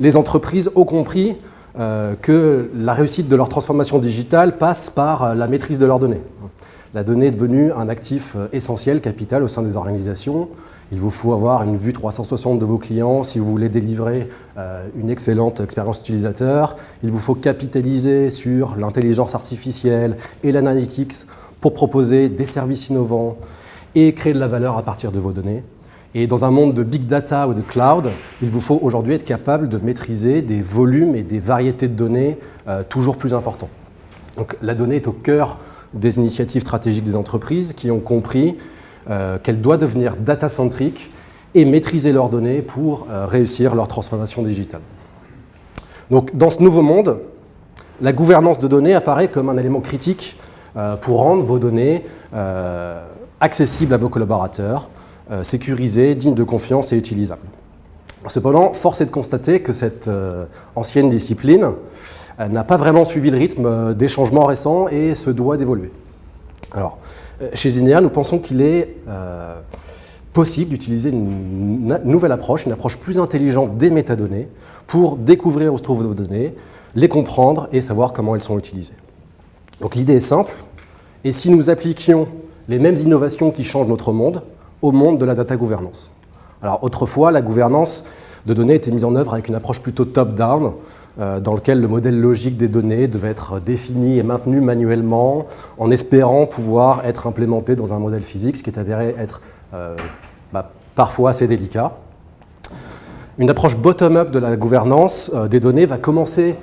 les entreprises ont compris que la réussite de leur transformation digitale passe par la maîtrise de leurs données. La donnée est devenue un actif essentiel, capital au sein des organisations. Il vous faut avoir une vue 360 de vos clients si vous voulez délivrer une excellente expérience utilisateur. Il vous faut capitaliser sur l'intelligence artificielle et l'analytics pour proposer des services innovants et créer de la valeur à partir de vos données. Et dans un monde de big data ou de cloud, il vous faut aujourd'hui être capable de maîtriser des volumes et des variétés de données toujours plus importants. Donc la donnée est au cœur des initiatives stratégiques des entreprises qui ont compris qu'elles doivent devenir data-centriques et maîtriser leurs données pour réussir leur transformation digitale. Donc, dans ce nouveau monde, la gouvernance de données apparaît comme un élément critique pour rendre vos données accessibles à vos collaborateurs, sécurisées, dignes de confiance et utilisables. Cependant, force est de constater que cette ancienne discipline n'a pas vraiment suivi le rythme des changements récents et se doit d'évoluer. Alors, chez Zinea, nous pensons qu'il est possible d'utiliser une nouvelle approche, une approche plus intelligente des métadonnées pour découvrir où se trouvent vos données, les comprendre et savoir comment elles sont utilisées. Donc l'idée est simple, et si nous appliquions les mêmes innovations qui changent notre monde au monde de la data gouvernance. Alors autrefois, la gouvernance de données était mise en œuvre avec une approche plutôt top-down, dans lequel le modèle logique des données devait être défini et maintenu manuellement, en espérant pouvoir être implémenté dans un modèle physique, ce qui est avéré être parfois assez délicat. Une approche bottom-up de la gouvernance des données va commencer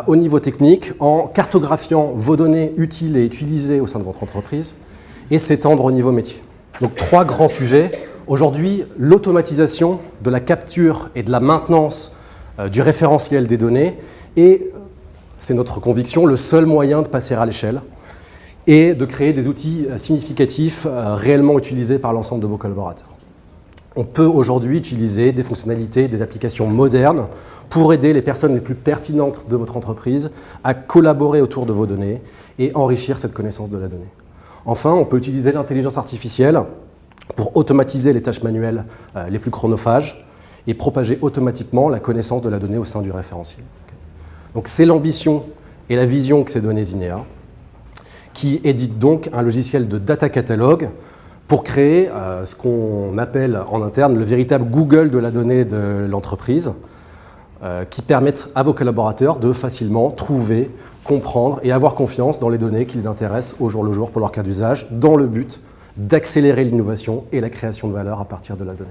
au niveau technique en cartographiant vos données utiles et utilisées au sein de votre entreprise et s'étendre au niveau métier. Donc 3 grands sujets. Aujourd'hui, l'automatisation de la capture et de la maintenance du référentiel des données et, c'est notre conviction, le seul moyen de passer à l'échelle et de créer des outils significatifs réellement utilisés par l'ensemble de vos collaborateurs. On peut aujourd'hui utiliser des fonctionnalités, des applications modernes pour aider les personnes les plus pertinentes de votre entreprise à collaborer autour de vos données et enrichir cette connaissance de la donnée. Enfin, on peut utiliser l'intelligence artificielle pour automatiser les tâches manuelles les plus chronophages et propager automatiquement la connaissance de la donnée au sein du référentiel. Donc c'est l'ambition et la vision que s'est donnée Zinea, qui édite donc un logiciel de data catalogue pour créer ce qu'on appelle en interne le véritable Google de la donnée de l'entreprise, qui permettent à vos collaborateurs de facilement trouver, comprendre et avoir confiance dans les données qui les intéressent au jour le jour pour leur cas d'usage, dans le but d'accélérer l'innovation et la création de valeur à partir de la donnée.